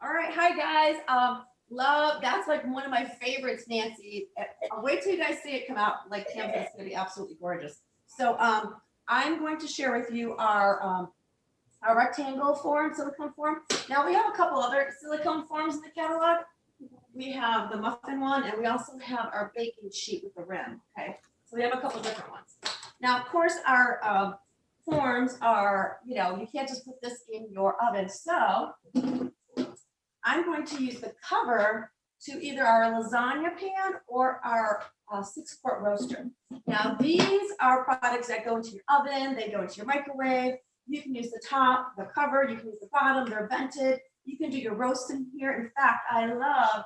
All right, hi guys. Love that's like one of my favorites, Nancy. Wait till you guys see it come out. Like Kim said, it's gonna be absolutely gorgeous. So I'm going to share with you our rectangle form, silicone form. Now we have a couple other silicone forms in the catalog. We have the muffin one, and we also have our baking sheet with the rim. Okay, so we have a couple different ones. Now, of course, our forms are, you can't just put this in your oven. So I'm going to use the cover to either our lasagna pan or our 6-quart roaster. Now, these are products that go into your oven, they go into your microwave. You can use the top, the cover, you can use the bottom, they're vented. You can do your roasting here. In fact, I love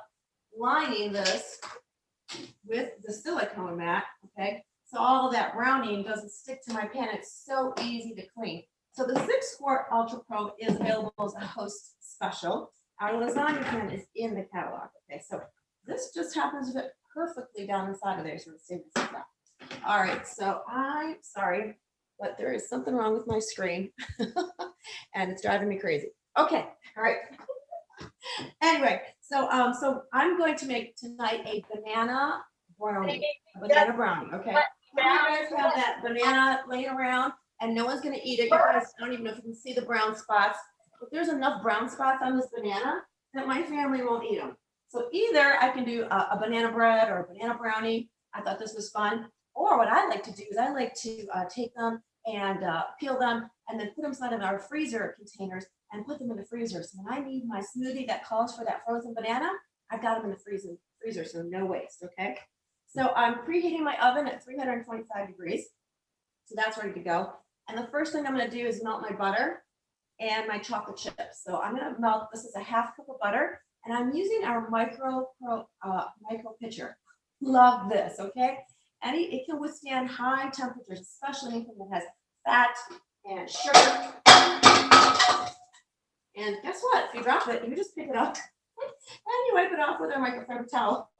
lining this with the silicone mat, okay? So all of that browning doesn't stick to my pan. It's so easy to clean. So the 6-quart Ultra Pro is available as a host special. Our lasagna pan is in the catalog. Okay, so this just happens to fit perfectly down inside of there. So let's see this is that. All right, so I'm sorry, but there is something wrong with my screen and it's driving me crazy. Okay, all right. Anyway, so I'm going to make tonight a banana brownie. Okay. You guys have that banana laying around and no one's gonna eat it. You guys don't even know if you can see the brown spots. But there's enough brown spots on this banana that my family won't eat them. So either I can do a banana bread or a banana brownie. I thought this was fun. Or what I like to do is I like to take them and peel them and then put them inside of our freezer containers and put them in the freezer. So when I need my smoothie that calls for that frozen banana, I've got them in the freezer, so no waste, okay? So I'm preheating my oven at 325 degrees. So that's ready to go. And the first thing I'm gonna do is melt my butter and my chocolate chips. So I'm gonna melt, this is a half cup of butter, and I'm using our micro pitcher. Love this, okay? And it can withstand high temperatures, especially anything that has fat and sugar. And guess what? If you drop it, you just pick it up and you wipe it off with our microfiber towel.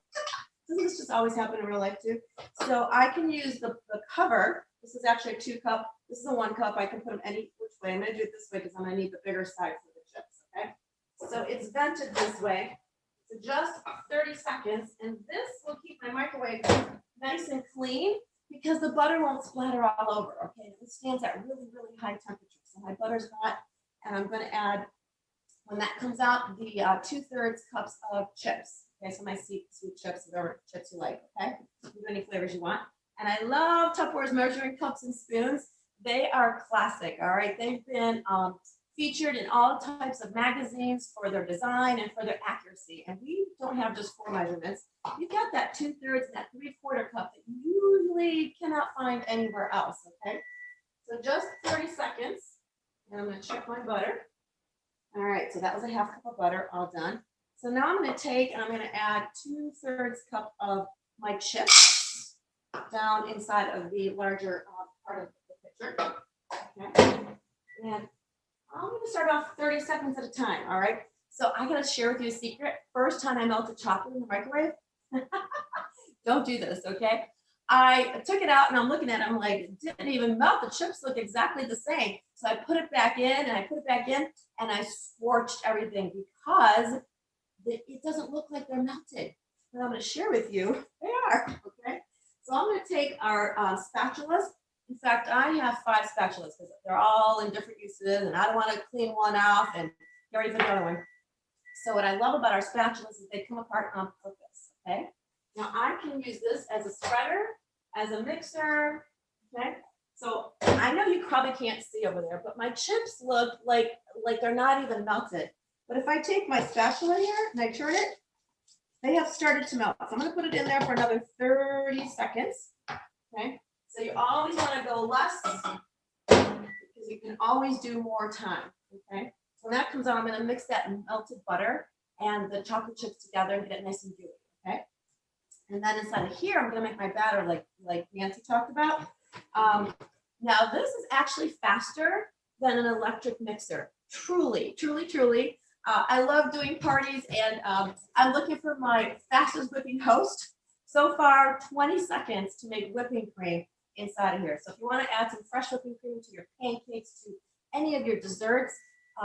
Doesn't this just always happen in real life too? So I can use the cover. This is actually a 2-cup. This is a 1-cup. I can put them any which way. I'm gonna do it this way because I'm gonna need the bigger side for the chips, okay? So it's vented this way. So just 30 seconds, and this will keep my microwave nice and clean because the butter won't splatter all over, okay? It stands at really, really high temperature. So my butter's hot, and I'm gonna add, when that comes out, the 2/3 cups of chips. Okay, so my sweet chips, whatever chips you like, okay? Do any flavors you want. And I love Tupperware's measuring cups and spoons. They are classic, all right? They've been featured in all types of magazines for their design and for their accuracy. And we don't have just 4 measurements. You've got that 2/3 and that 3/4 cup that you usually cannot find anywhere else, okay? So just 30 seconds, and I'm gonna check my butter. All right, so that was a half cup of butter, all done. So now I'm gonna take and I'm gonna add 2/3 cup of my chips down inside of the larger part of the pitcher. Okay, and I'm gonna start off 30 seconds at a time, all right? So I gotta share with you a secret. First time I melted chocolate in the microwave, don't do this, okay? I took it out and I'm looking at it, I'm like, it didn't even melt. The chips look exactly the same. So I put it back in and I put it back in and I scorched everything because it doesn't look like they're melted. But I'm gonna share with you, they are, okay? So I'm gonna take our spatulas. In fact, I have 5 spatulas because they're all in different uses and I don't wanna clean one off and get ready for another one. So what I love about our spatulas is they come apart on purpose, okay? Now I can use this as a spreader, as a mixer, okay? So I know you probably can't see over there, but my chips look like they're not even melted. But if I take my spatula here and I turn it, they have started to melt. So I'm gonna put it in there for another 30 seconds, okay? So you always wanna go less because you can always do more time, okay? So when that comes out, I'm gonna mix that melted butter and the chocolate chips together and get it nice and gooey, okay? And then inside of here, I'm gonna make my batter like Nancy talked about. Now this is actually faster than an electric mixer. Truly, truly, truly. I love doing parties and I'm looking for my fastest whipping host. So far, 20 seconds to make whipping cream inside of here. So if you wanna add some fresh whipping cream to your pancakes, to any of your desserts,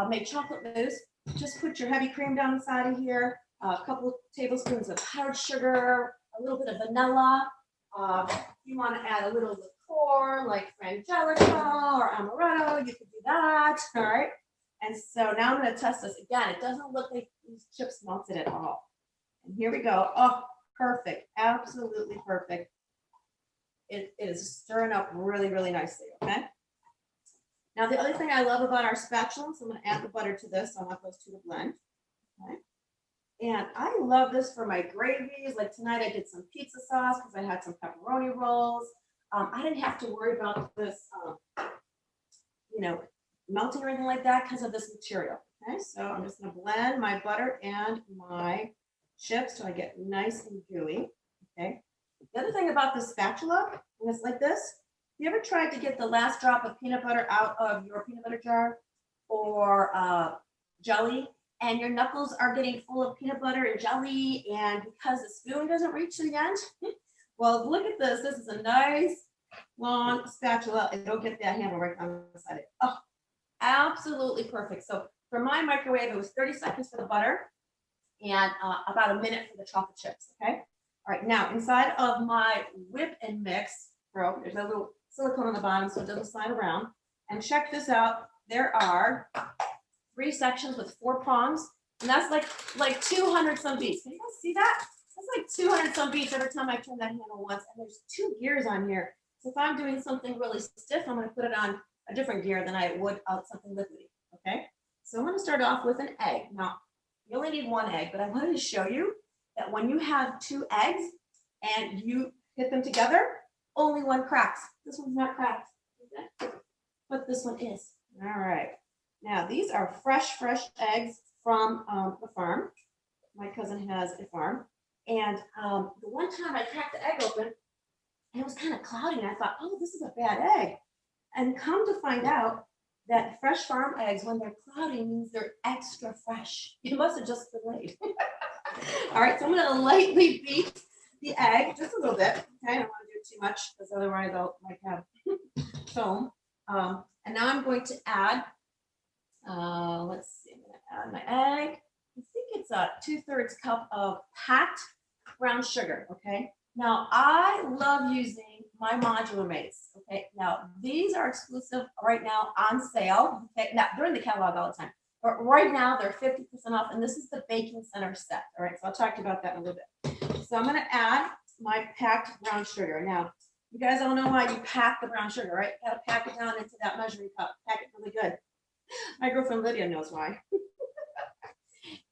make chocolate mousse, just put your heavy cream down inside of here, a couple tablespoons of powdered sugar, a little bit of vanilla. You want to add a little liqueur like Frangelico or Amaretto, you could do that. All right. And so now I'm going to test this again. It doesn't look like these chips melted at all. And here we go. Oh, perfect. Absolutely perfect. It is stirring up really, really nicely. Okay. Now, the other thing I love about our spatula, so I'm going to add the butter to this. I want those two to blend. Okay. And I love this for my gravies. Like tonight, I did some pizza sauce because I had some pepperoni rolls. I didn't have to worry about this, melting or anything like that because of this material. Okay, so I'm just going to blend my butter and my chips so I get nice and gooey. Okay. The other thing about the spatula, when it's like this, you ever tried to get the last drop of peanut butter out of your peanut butter jar or jelly, and your knuckles are getting full of peanut butter and jelly, and because the spoon doesn't reach to the end? Well, look at this. This is a nice long spatula. It'll get that handle right on the side. Oh, absolutely perfect. So for my microwave, it was 30 seconds for the butter and about a minute for the chocolate chips. Okay. All right. Now inside of my whip and mix, there's a little silicone on the bottom so it doesn't slide around. And check this out. There are 3 sections with 4 prongs, and that's like 200 some beats. Can you guys see that? That's like 200 some beats every time I turn that handle once. And there's 2 gears on here. So if I'm doing something really stiff, I'm going to put it on a different gear than I would something liquidy. Okay. So I'm going to start off with an egg. Now, you only need 1 egg, but I wanted to show you that when you have 2 eggs and you hit them together, only 1 cracks. This one's not cracked, okay? But this one is. All right. Now, these are fresh eggs from the farm. My cousin has a farm. And the one time I cracked the egg open, and it was kind of cloudy, and I thought, oh, this is a bad egg. And come to find out that fresh farm eggs, when they're cloudy, means they're extra fresh. It must have just been laid. All right, so I'm going to lightly beat the egg just a little bit. Okay, I don't want to do too much because otherwise I'll have foam. And now I'm going to add, let's see, I'm going to add my egg. I think it's a 2/3 cup of packed brown sugar. Okay. Now I love using my modular mates. Okay. Now these are exclusive right now on sale. Okay. Now during the catalog all the time, but right now they're 50% off, and this is the baking center set. All right. So I'll talk to you about that in a little bit. So I'm going to add my packed brown sugar. Now, you guys all know why you pack the brown sugar, right? You got to pack it down into that measuring cup. Pack it really good. My girlfriend Lydia knows why.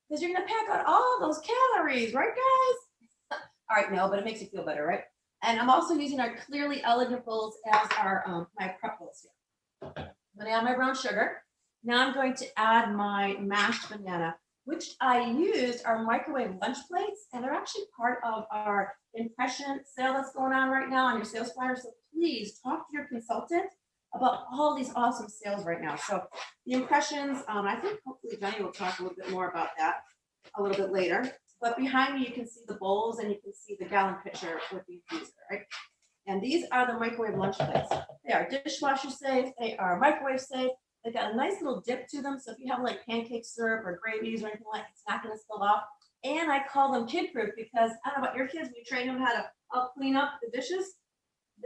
Because you're going to pack out all those calories, right, guys? All right, no, but it makes you feel better, right? And I'm also using our Clearly Elegant bowls as our my prep bowls here. I'm going to add my brown sugar. Now I'm going to add my mashed banana, which I used our microwave lunch plates, and they're actually part of our impression sale that's going on right now on your sales flyer. So please talk to your consultant about all these awesome sales right now. So the impressions, I think hopefully Jenny will talk a little bit more about that a little bit later. But behind me, you can see the bowls and you can see the gallon pitcher with the infuser, right? And these are the microwave lunch plates. They are dishwasher safe. They are microwave safe. They've got a nice little dip to them. So if you have like pancake syrup or gravies or anything like that, it's not going to spill off. And I call them kid proof because I don't know about your kids, when you train them how to clean up the dishes,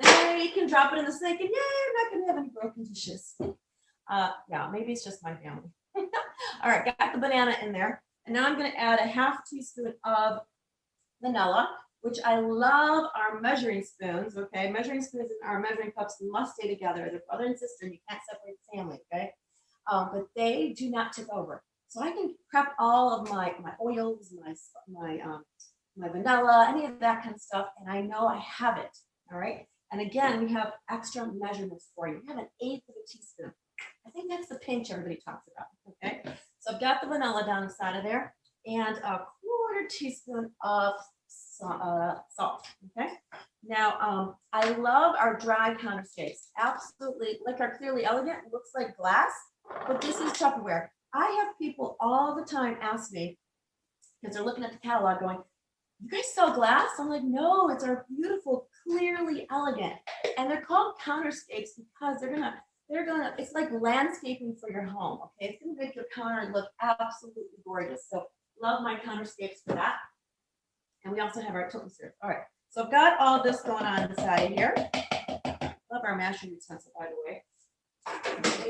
they can drop it in the sink and yay, I'm not going to have any broken dishes. Yeah, maybe it's just my family. All right, got the banana in there. And now I'm going to add a 1/2 teaspoon of vanilla, which I love our measuring spoons. Okay, measuring spoons and our measuring cups must stay together. They're brother and sister, and you can't separate the family. Okay, but they do not tip over. So I can prep all of my oils, my vanilla, any of that kind of stuff, and I know I have it. All right. And again, we have extra measurements for you. We have an 1/8 of a teaspoon. I think that's the pinch everybody talks about. Okay. So I've got the vanilla down inside of there, and a 1/4 teaspoon of salt. Okay. Now, I love our dry counter skates. Absolutely, like our Clearly Elegant, it looks like glass, but this is Tupperware. I have people all the time ask me, because they're looking at the catalog going, you guys sell glass? I'm like, no, it's our beautiful Clearly Elegant. And they're called counterscapes because they're it's like landscaping for your home, okay? It's gonna make your counter look absolutely gorgeous. So love my counterscapes for that. And we also have our tilting stairs. All right, so I've got all this going on inside here. Love our mashing utensil, by the way.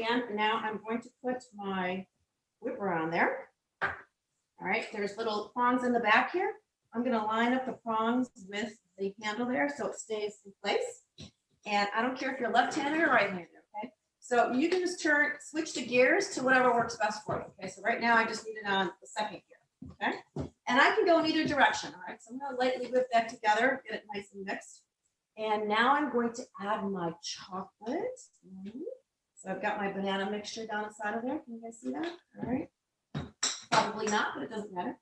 And now I'm going to put my whipper on there. All right, there's little prongs in the back here. I'm gonna line up the prongs with the handle there so it stays in place. And I don't care if you're left-handed or right-handed, okay? So you can just switch the gears to whatever works best for you, okay? So right now I just need it on the second gear, okay? And I can go in either direction, all right? So I'm gonna lightly whip that together, get it nice and mixed. And now I'm going to add my chocolate. So I've got my banana mixture down the side of there. Can you guys see that? All right. Probably not, but it doesn't matter.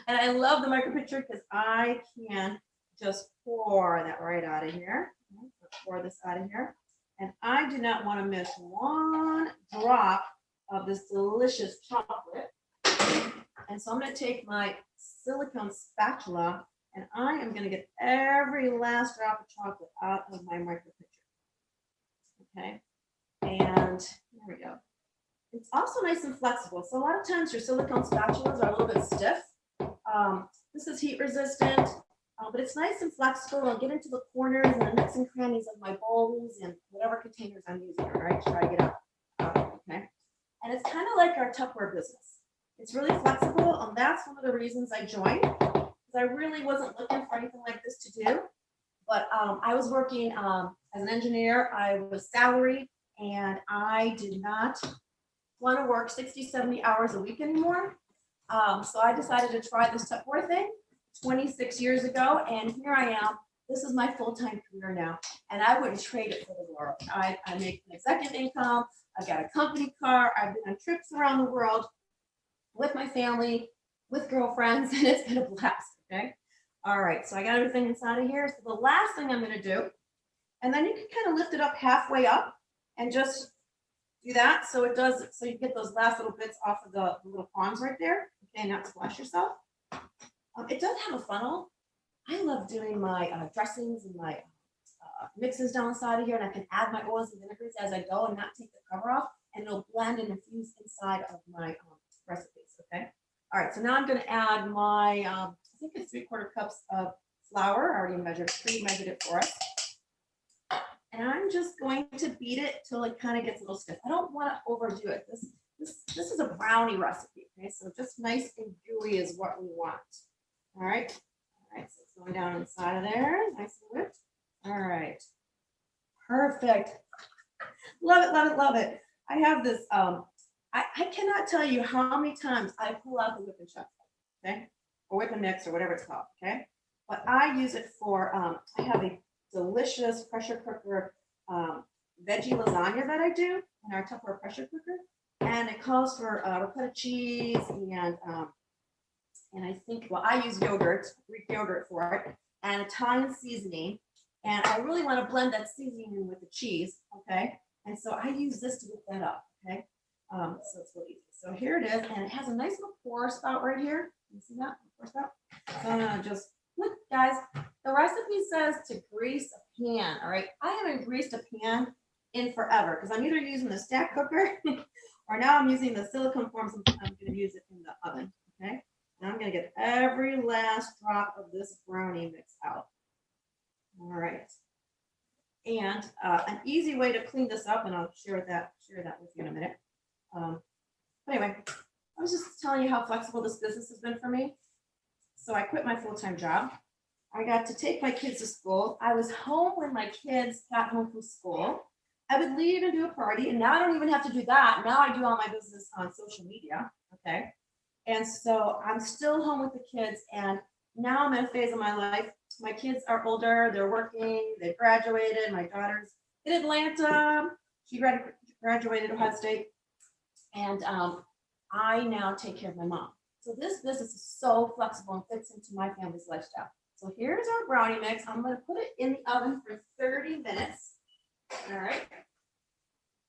And I love the micro pitcher because I can just pour that right out of here. Pour this out of here. And I do not want to miss one drop of this delicious chocolate. And so I'm going to take my silicone spatula and I am going to get every last drop of chocolate out of my micro pitcher. Okay. And there we go. It's also nice and flexible. So a lot of times your silicone spatulas are a little bit stiff. This is heat resistant, but it's nice and flexible. I'll get into the corners and the nooks and crannies of my bowls and whatever containers I'm using, all right, to try to get out. Okay. And it's kind of like our Tupperware business. It's really flexible, and that's one of the reasons I joined, because I really wasn't looking for anything like this to do. But I was working as an engineer. I was salaried, and I did not want to work 60, 70 hours a week anymore. So I decided to try this Tupperware thing 26 years ago, and here I am. This is my full-time career now, and I wouldn't trade it for the world. I make an executive income. I've got a company car. I've been on trips around the world with my family, with girlfriends, and it's been a blast, okay? All right, so I got everything inside of here. So the last thing I'm gonna do, and then you can kind of lift it up halfway up and just do that. So it does, so you get those last little bits off of the little prongs right there, okay, not splash yourself. It does have a funnel. I love doing my dressings and my mixes down the side of here, and I can add my oils and vinegars as I go and not take the cover off, and it'll blend and infuse inside of my recipes, okay? All right, so now I'm gonna add my, I think it's 3/4 cups of flour. I already pre-measured it for us. And I'm just going to beat it till it kind of gets a little stiff. I don't want to overdo it. This is a brownie recipe, okay? So just nice and gooey is what we want. All right, so it's going down inside of there, nice and whipped. All right, perfect. Love it, love it, love it. I have this, I cannot tell you how many times I pull out the whip and chuck, okay? Or whip and mix or whatever it's called, okay? But I use it for, I have a delicious pressure cooker veggie lasagna that I do in our Tupperware pressure cooker. And it calls for ricotta cheese and I think, well, I use yogurt, Greek yogurt for it, and Italian seasoning. And I really want to blend that seasoning in with the cheese, okay? And so I use this to whip that up, okay? So it's really easy. So here it is, and it has a nice little pour spout right here. You see that? Pour spout? So I'm gonna just, look, guys, the recipe says to grease a pan, all right? I haven't greased a pan in forever because I'm either using the stack cooker or now I'm using the silicone forms. I'm gonna use it in the oven, okay? And I'm gonna get every last drop of this brownie mix out. All right. And an easy way to clean this up, and I'll share that with you in a minute. Anyway, I was just telling you how flexible this business has been for me. So I quit my full-time job. I got to take my kids to school. I was home when my kids got home from school. I would leave and do a party, and now I don't even have to do that. Now I do all my business on social media, okay? And so I'm still home with the kids, and now I'm in a phase of my life. My kids are older, they're working, they graduated. My daughter's in Atlanta. She graduated Ohio State. And I now take care of my mom. So this business is so flexible and fits into my family's lifestyle. So here's our brownie mix. I'm gonna put it in the oven for 30 minutes. All right,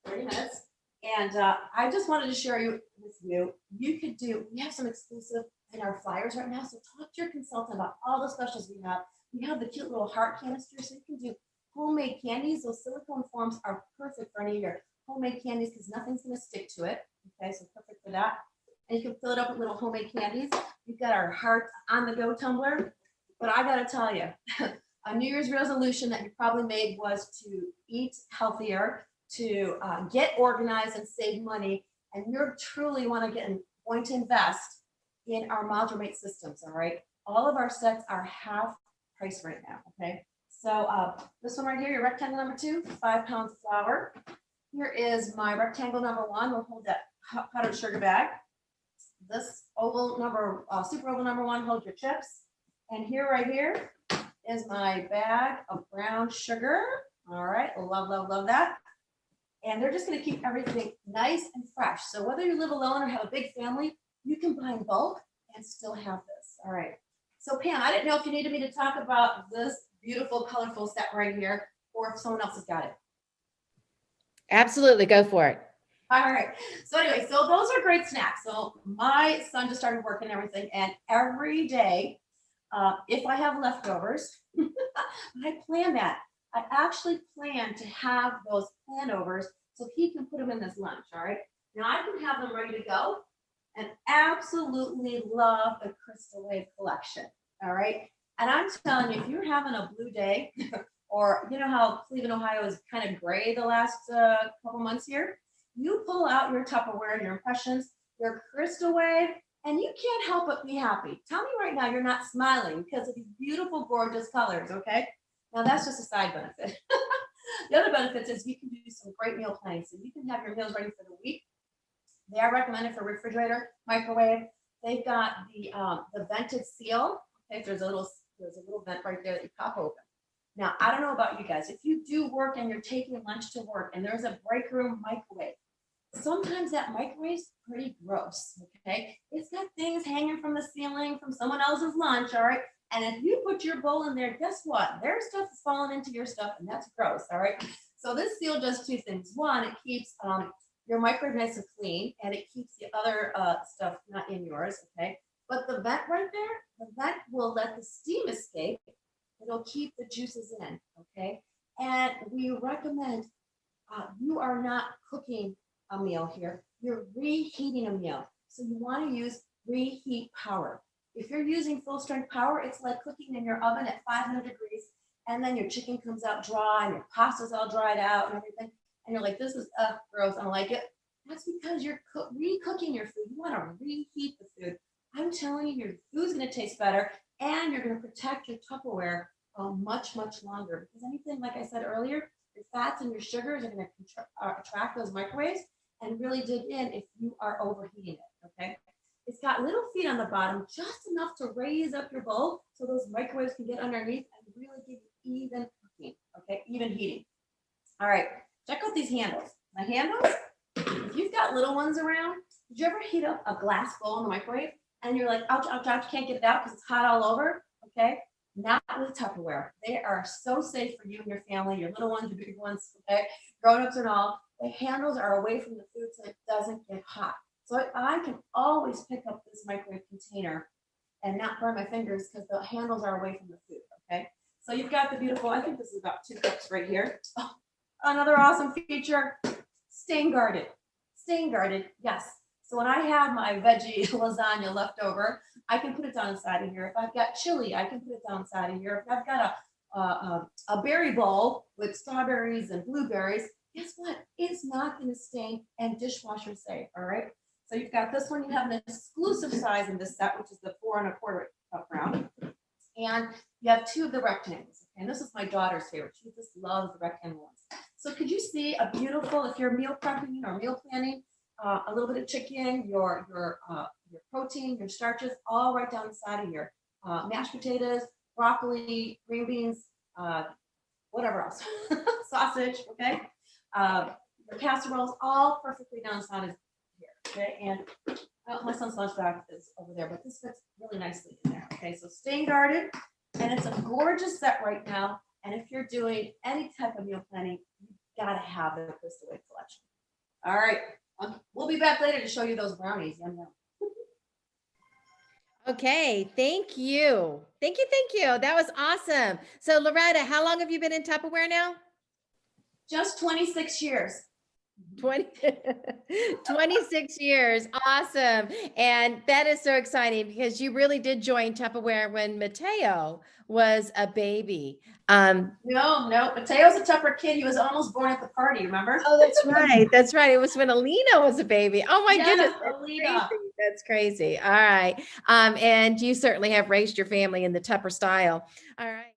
30 minutes. And I just wanted to share with you, we have some exclusive in our flyers right now. So talk to your consultant about all the specials we have. We have the cute little heart canister, so you can do homemade candies. Those silicone forms are perfect for any of your homemade candies because nothing's going to stick to it. Okay, so perfect for that. And you can fill it up with little homemade candies. We've got our heart on the go tumbler. But I got to tell you, a New Year's resolution that you probably made was to eat healthier, to get organized and save money. And you're truly going to invest in our modular mate systems. All right. All of our sets are half price right now. Okay. So this one right here, your rectangle number 2, 5 pounds flour. Here is my rectangle number 1. We'll hold that powdered sugar bag. This oval number, super oval number 1, hold your chips. And right here is my bag of brown sugar. All right, love, love, love that. And they're just going to keep everything nice and fresh. So whether you live alone or have a big family, you can buy in bulk and still have this. All right. So Pam, I didn't know if you needed me to talk about this beautiful, colorful set right here, or if someone else has got it. Absolutely, go for it. All right. So anyway, so those are great snacks. So my son just started working and everything, and every day, if I have leftovers, I plan that. I actually plan to have those planovers so he can put them in his lunch. All right. Now I can have them ready to go, and absolutely love the Crystal Wave collection. All right. And I'm telling you, if you're having a blue day, or you know how Cleveland, Ohio is kind of gray the last couple months here, you pull out your Tupperware, your impressions, your Crystal Wave, and you can't help but be happy. Tell me right now you're not smiling because of these beautiful, gorgeous colors, okay? Now that's just a side benefit. The other benefits is you can do some great meal planning. So you can have your meals ready for the week. They are recommended for refrigerator, microwave. They've got the vented seal. Okay, there's a little vent right there that you pop open. Now, I don't know about you guys. If you do work and you're taking lunch to work and there's a break room microwave, sometimes that microwave's pretty gross, okay? It's got things hanging from the ceiling from someone else's lunch, all right? And if you put your bowl in there, guess what? Their stuff is falling into your stuff, and that's gross, all right? So this seal does 2 things. One, it keeps your microwave nice and clean, and it keeps the other stuff not in yours, okay? But the vent right there, the vent will let the steam escape. It'll keep the juices in, okay? And we recommend you are not cooking a meal here. You're reheating a meal. So you want to use reheat power. If you're using full strength power, it's like cooking in your oven at 500 degrees, and then your chicken comes out dry and your pasta's all dried out and everything. And you're like, this is gross, I don't like it. That's because you're re-cooking your food. You want to reheat the food. I'm telling you, your food's going to taste better, and you're going to protect your Tupperware much, much longer. Because anything, like I said earlier, your fats and your sugars are going to attract those microwaves and really dig in if you are overheating it, okay? It's got little feet on the bottom, just enough to raise up your bowl so those microwaves can get underneath and really give you even cooking, okay? Even heating. All right, check out these handles. The handles, if you've got little ones around, did you ever heat up a glass bowl in the microwave and you're like, ouch, ouch, ouch, can't get it out because it's hot all over, okay? Not with Tupperware. They are so safe for you and your family, your little ones, your big ones, okay? Grown-ups and all. The handles are away from the food so it doesn't get hot. So I can always pick up this microwave container and not burn my fingers because the handles are away from the food, okay? So you've got the beautiful, I think this is about 2 cups right here. Oh, another awesome feature, stain guarded. Stain guarded, yes. So when I have my veggie lasagna left over, I can put it down inside of here. If I've got chili, I can put it down inside of here. If I've got a berry bowl with strawberries and blueberries, guess what? It's not going to stain and dishwasher safe, all right? So you've got this one, you have an exclusive size in this set, which is the 4 1/4 cup round. And you have 2 of the rectangles. Okay? And this is my daughter's favorite. She just loves the rectangle ones. So could you see a beautiful, if you're meal prepping or meal planning, a little bit of chicken, your protein, your starches, all right down inside of your mashed potatoes, broccoli, green beans, whatever else, sausage, okay? Your casseroles, all perfectly down inside of here, okay? And my son's lunch bag is over there, but this fits really nicely in there, okay? So stain guarded, and it's a gorgeous set right now. And if you're doing any type of meal planning, you've got to have the Crystal Wave collection. All right. We'll be back later to show you those brownies. Yum, yum. Okay, thank you. Thank you, thank you. That was awesome. So Loretta, how long have you been in Tupperware now? Just 26 years. 20, 26 years. Awesome. And that is so exciting because you really did join Tupperware when Mateo was a baby. No, Mateo's a tougher kid. He was almost born at the party, remember? Oh, that's right. That's right. It was when Alina was a baby. Oh my goodness. Yes, That's Alita. crazy. That's crazy. All right. And you certainly have raised your family in the Tupper style. All right.